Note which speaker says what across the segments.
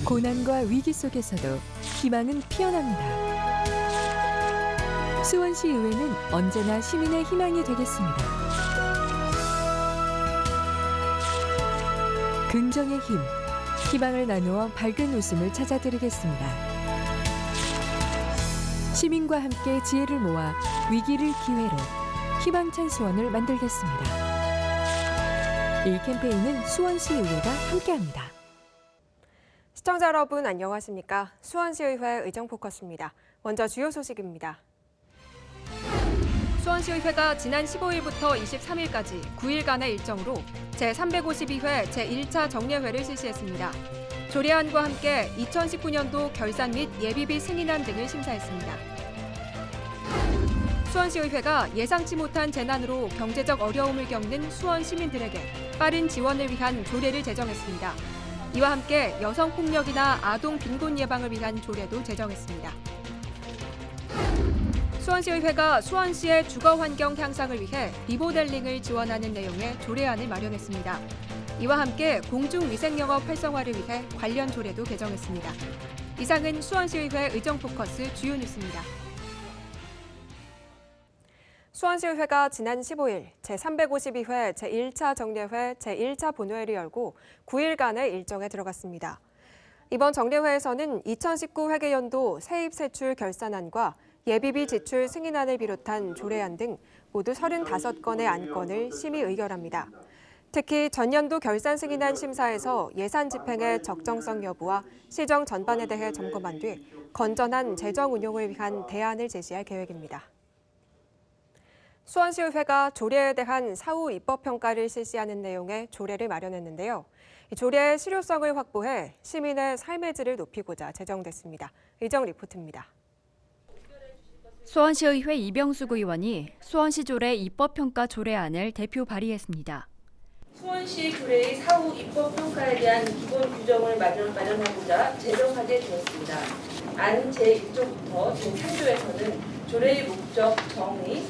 Speaker 1: 고난과 위기 속에서도 희망은 피어납니다. 수원시 의회는 언제나 시민의 희망이 되겠습니다. 긍정의 힘, 희망을 나누어 밝은 웃음을 찾아드리겠습니다. 시민과 함께 지혜를 모아 위기를 기회로 희망찬 수원을 만들겠습니다. 이 캠페인은 수원시의회가 함께합니다.
Speaker 2: 시청자 여러분 안녕하십니까? 수원시의회 의정포커스입니다. 먼저 주요 소식입니다. 수원시의회가 지난 15일부터 23일까지 9일간의 일정으로 제352회 제1차 정례회를 실시했습니다. 조례안과 함께 2019년도 결산 및 예비비 승인안 등을 심사했습니다. 수원시의회가 예상치 못한 재난으로 경제적 어려움을 겪는 수원 시민들에게 빠른 지원을 위한 조례를 제정했습니다. 이와 함께 여성폭력이나 아동 빈곤 예방을 위한 조례도 제정했습니다. 수원시의회가 수원시의 주거환경 향상을 위해 리모델링을 지원하는 내용의 조례안을 마련했습니다. 이와 함께 공중위생영업 활성화를 위해 관련 조례도 개정했습니다. 이상은 수원시의회 의정포커스 주요 뉴스입니다. 수원시의회가 지난 15일 제352회 제1차 정례회 제1차 본회의를 열고 9일간의 일정에 들어갔습니다. 이번 정례회에서는 2019 회계연도 세입세출 결산안과 예비비 지출 승인안을 비롯한 조례안 등 모두 35건의 안건을 심의 의결합니다. 특히 전년도 결산 승인안 심사에서 예산 집행의 적정성 여부와 시정 전반에 대해 점검한 뒤 건전한 재정 운용을 위한 대안을 제시할 계획입니다. 수원시의회가 조례에 대한 사후 입법평가를 실시하는 내용의 조례를 마련했는데요. 이 조례의 실효성을 확보해 시민의 삶의 질을 높이고자 제정됐습니다. 의정 리포트입니다.
Speaker 3: 수원시의회 이병숙 의원이 수원시 조례 입법평가 조례안을 대표 발의했습니다.
Speaker 4: 수원시 조례의 사후 입법평가에 대한 기본 규정을 마련하고자 제정하게 되었습니다. 안 제1조부터 제3조에서는 조례의 목적, 정의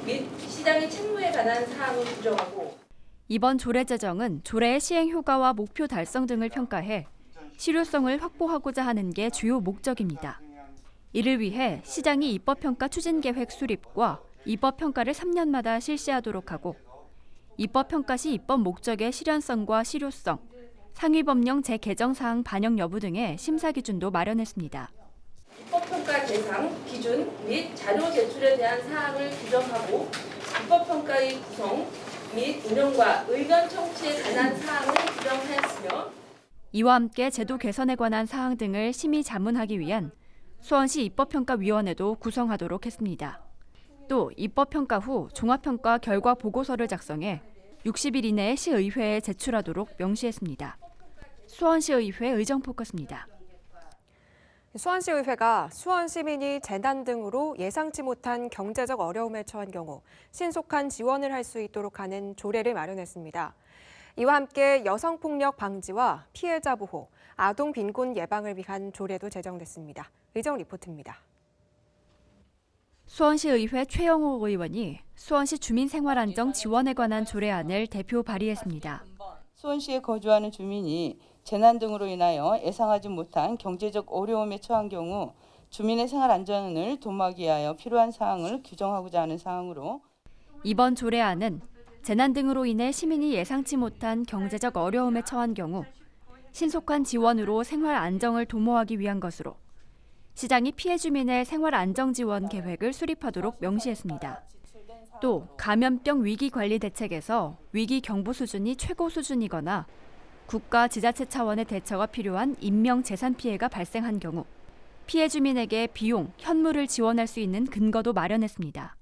Speaker 4: 및 시장의 책무에 관한 사항을 규정하고
Speaker 3: 이번 조례 제정은 조례의 시행 효과와 목표 달성 등을 평가해 실효성을 확보하고자 하는 게 주요 목적입니다. 이를 위해 시장이 입법평가 추진계획 수립과 입법평가를 3년마다 실시하도록 하고 입법평가 시 입법 목적의 실현성과 실효성, 상위법령 재개정 사항 반영 여부 등의 심사 기준도 마련했습니다.
Speaker 4: 입법평가 대상, 기준 및 자료 제출에 대한 사항을 규정하고 입법평가의 구성 및 운영과 의견 청취에 관한 사항을 규정하였으며
Speaker 3: 이와 함께 제도 개선에 관한 사항 등을 심의 자문하기 위한 수원시 입법평가위원회도 구성하도록 했습니다. 또 입법평가 후 종합평가 결과 보고서를 작성해 60일 이내에 시의회에 제출하도록 명시했습니다. 수원시의회 의정포커스입니다.
Speaker 2: 수원시의회가 수원 시민이 재난 등으로 예상치 못한 경제적 어려움에 처한 경우 신속한 지원을 할 수 있도록 하는 조례를 마련했습니다. 이와 함께 여성폭력 방지와 피해자 보호, 아동 빈곤 예방을 위한 조례도 제정됐습니다. 의정 리포트입니다.
Speaker 3: 수원시의회 최영호 의원이 수원시 주민생활안정 지원에 관한 조례안을 대표 발의했습니다.
Speaker 5: 수원시에 거주하는 주민이 재난 등으로 인하여 예상하지 못한 경제적 어려움에 처한 경우 주민의 생활 안전을 도모하기 위하여 필요한 사항을 규정하고자 하는 사항으로
Speaker 3: 이번 조례안은 재난 등으로 인해 시민이 예상치 못한 경제적 어려움에 처한 경우 신속한 지원으로 생활 안정을 도모하기 위한 것으로 시장이 피해 주민의 생활 안정 지원 계획을 수립하도록 명시했습니다. 또 감염병 위기 관리 대책에서 위기 경보 수준이 최고 수준이거나 국가 지자체 차원의 대처가 필요한 인명 재산 피해가 발생한 경우 피해 주민에게 비용, 현물을 지원할 수 있는 근거도 마련했습니다.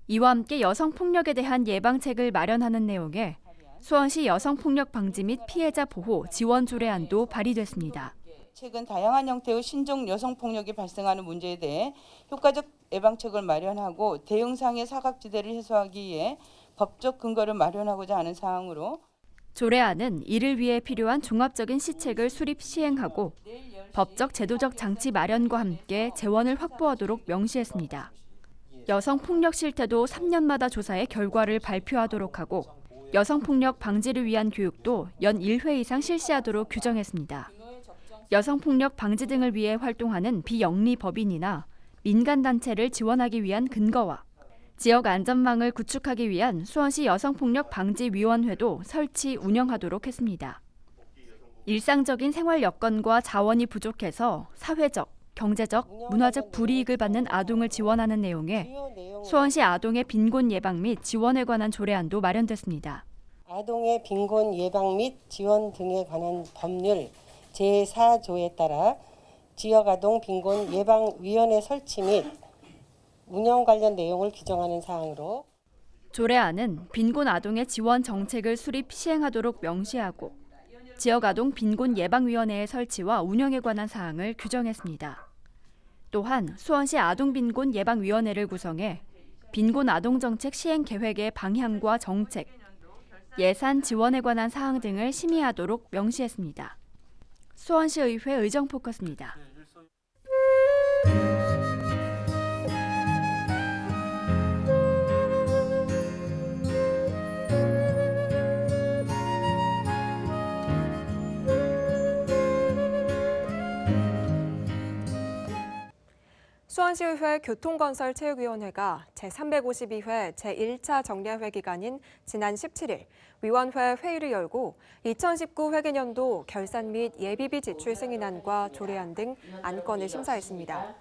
Speaker 3: 이와 함께 여성폭력에 대한 예방책을 마련하는 내용의 수원시 여성폭력 방지 및 피해자 보호 지원 조례안도 발의됐습니다.
Speaker 5: 최근 다양한 형태의 신종 여성폭력이 발생하는 문제에 대해 효과적 예방책을 마련하고 대응상의 사각지대를 해소하기 위해 법적 근거를 마련하고자 하는 사항으로
Speaker 3: 조례안은 이를 위해 필요한 종합적인 시책을 수립 시행하고 법적 제도적 장치 마련과 함께 재원을 확보하도록 명시했습니다. 여성폭력 실태도 3년마다 조사해 결과를 발표하도록 하고 여성폭력 방지를 위한 교육도 연 1회 이상 실시하도록 규정했습니다. 여성폭력 방지 등을 위해 활동하는 비영리 법인이나 민간단체를 지원하기 위한 근거와 지역 안전망을 구축하기 위한 수원시 여성폭력방지위원회도 설치 운영하도록 했습니다. 일상적인 생활 여건과 자원이 부족해서 사회적, 경제적, 문화적 불이익을 받는 아동을 지원하는 내용의 수원시 아동의 빈곤 예방 및 지원에 관한 조례안도 마련됐습니다.
Speaker 6: 아동의 빈곤 예방 및 지원 등에 관한 법률 제4조에 따라 지역아동 빈곤 예방위원회 설치 및 운영 관련 내용을 규정하는 사항으로
Speaker 3: 조례안은 빈곤 아동의 지원 정책을 수립 시행하도록 명시하고 지역아동 빈곤 예방위원회의 설치와 운영에 관한 사항을 규정했습니다. 또한 수원시 아동빈곤 예방위원회를 구성해 빈곤 아동정책 시행 계획의 방향과 정책, 예산 지원에 관한 사항 등을 심의하도록 명시했습니다. 수원시의회 의정포커스입니다.
Speaker 2: 수원시의회 교통건설체육위원회가 제352회 제1차 정례회 기간인 지난 17일 위원회 회의를 열고 2019 회계년도 결산 및 예비비 지출 승인안과 조례안 등 안건을 심사했습니다.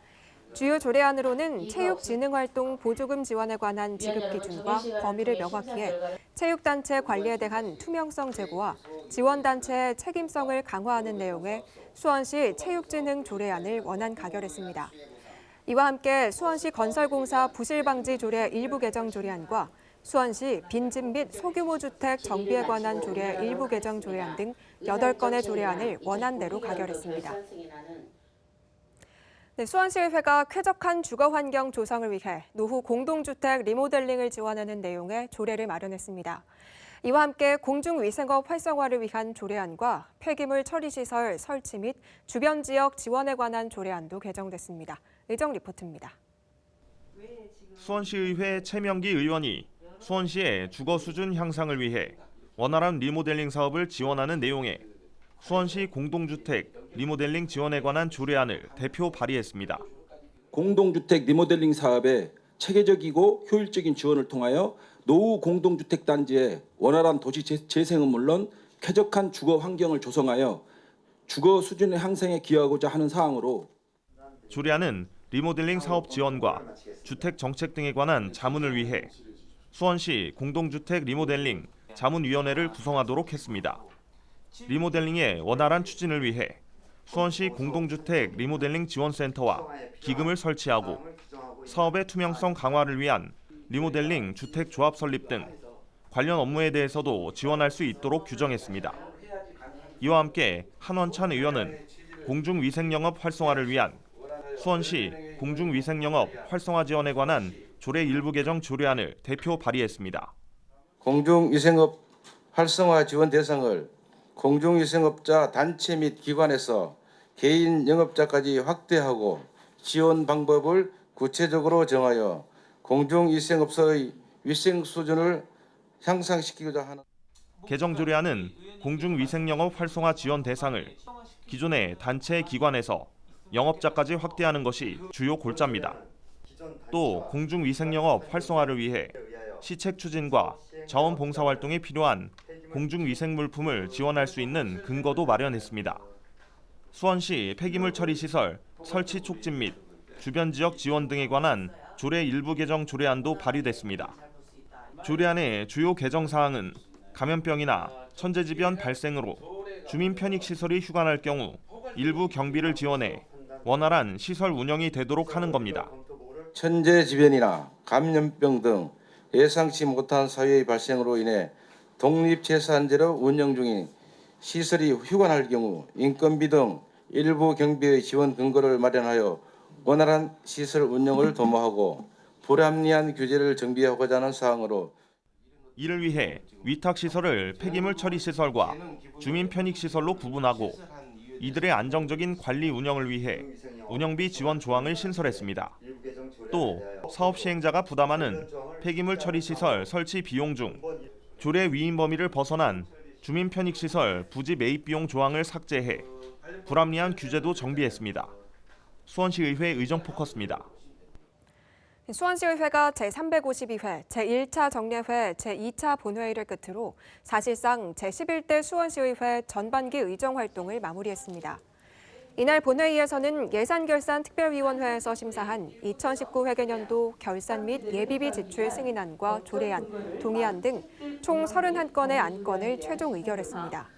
Speaker 2: 주요 조례안으로는 체육진흥활동 보조금 지원에 관한 지급 기준과 범위를 명확히 해 체육단체 관리에 대한 투명성 제고와 지원단체의 책임성을 강화하는 내용의 수원시 체육진흥 조례안을 원안 가결했습니다. 이와 함께 수원시 건설공사 부실방지 조례 일부 개정 조례안과 수원시 빈집 및 소규모 주택 정비에 관한 조례 일부 개정 조례안 등 8건의 조례안을 원안대로 가결했습니다. 네, 수원시의회가 쾌적한 주거환경 조성을 위해 노후 공동주택 리모델링을 지원하는 내용의 조례를 마련했습니다. 이와 함께 공중위생업 활성화를 위한 조례안과 폐기물 처리시설 설치 및 주변 지역 지원에 관한 조례안도 개정됐습니다. 의정 리포트입니다.
Speaker 7: 수원시의회 최명기 의원이 수원시의 주거 수준 향상을 위해 원활한 리모델링 사업을 지원하는 내용의 수원시 공동주택 리모델링 지원에 관한 조례안을 대표 발의했습니다.
Speaker 8: 공동주택 리모델링 사업에 체계적이고 효율적인 지원을 통하여 노후 공동주택 단지의 원활한 도시 재생은 물론 쾌적한 주거 환경을 조성하여 주거 수준의 향상에 기여하고자 하는 사항으로
Speaker 7: 조례안은 리모델링 사업 지원과 주택 정책 등에 관한 자문을 위해 수원시 공동주택 리모델링 자문위원회를 구성하도록 했습니다. 리모델링의 원활한 추진을 위해 수원시 공동주택 리모델링 지원센터와 기금을 설치하고 사업의 투명성 강화를 위한 리모델링 주택 조합 설립 등 관련 업무에 대해서도 지원할 수 있도록 규정했습니다. 이와 함께 한원찬 의원은 공중위생영업 활성화를 위한 수원시 공중위생영업 활성화 지원에 관한 조례 일부 개정 조례안을 대표 발의했습니다.
Speaker 9: 공중위생업 활성화 지원 대상을 공중위생업자 단체 및 기관에서 개인 영업자까지 확대하고 지원 방법을 구체적으로 정하여 공중위생업소의 위생 수준을 향상시키고자 하는
Speaker 7: 개정 조례안은 공중위생영업 활성화 지원 대상을 기존의 단체 기관에서 영업자까지 확대하는 것이 주요 골자입니다. 또 공중위생영업 활성화를 위해 시책 추진과 자원봉사활동에 필요한 공중위생물품을 지원할 수 있는 근거도 마련했습니다. 수원시 폐기물 처리시설 설치 촉진 및 주변 지역 지원 등에 관한 조례 일부 개정 조례안도 발의됐습니다. 조례안의 주요 개정 사항은 감염병이나 천재지변 발생으로 주민 편익시설이 휴관할 경우 일부 경비를 지원해 원활한 시설 운영이 되도록 하는 겁니다.
Speaker 9: 천재지변이나 감염병 등 예상치 못한 사회의 발생으로 인해 독립재산제로 운영 중인 시설이 휴관할 경우 인건비 등 일부 경비의 지원 근거를 마련하여 원활한 시설 운영을 도모하고 불합리한 규제를 정비하고자 하는 사항으로
Speaker 7: 이를 위해 위탁시설을 폐기물 처리시설과 주민 편익시설로 구분하고 이들의 안정적인 관리 운영을 위해 운영비 지원 조항을 신설했습니다. 또 사업 시행자가 부담하는 폐기물 처리시설 설치 비용 중 조례 위임 범위를 벗어난 주민 편익시설 부지 매입 비용 조항을 삭제해 불합리한 규제도 정비했습니다. 수원시의회 의정포커스입니다.
Speaker 2: 수원시의회가 제352회, 제1차 정례회, 제2차 본회의를 끝으로 사실상 제11대 수원시의회 전반기 의정 활동을 마무리했습니다. 이날 본회의에서는 예산결산특별위원회에서 심사한 2019 회계년도 결산 및 예비비 지출 승인안과 조례안, 동의안 등 총 31건의 안건을 최종 의결했습니다.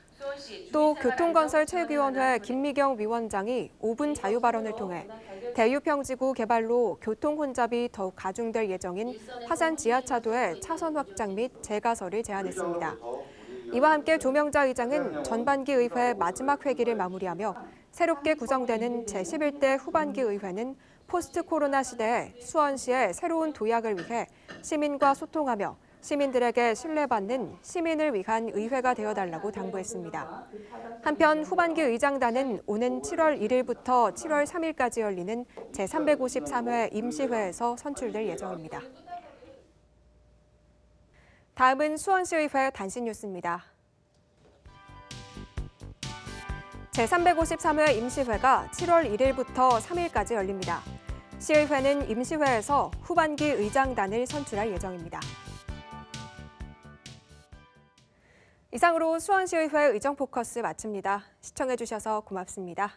Speaker 2: 또 교통건설체육위원회 김미경 위원장이 5분 자유 발언을 통해 대유평지구 개발로 교통 혼잡이 더욱 가중될 예정인 화산 지하차도의 차선 확장 및 재가설을 제안했습니다. 이와 함께 조명자 의장은 전반기 의회 마지막 회기를 마무리하며 새롭게 구성되는 제11대 후반기 의회는 포스트 코로나 시대에 수원시의 새로운 도약을 위해 시민과 소통하며 시민들에게 신뢰받는 시민을 위한 의회가 되어달라고 당부했습니다. 한편 후반기 의장단은 오는 7월 1일부터 7월 3일까지 열리는 제353회 임시회에서 선출될 예정입니다. 다음은 수원시의회 단신 뉴스입니다. 제353회 임시회가 7월 1일부터 3일까지 열립니다. 시의회는 임시회에서 후반기 의장단을 선출할 예정입니다. 이상으로 수원시의회 의정포커스 마칩니다. 시청해주셔서 고맙습니다.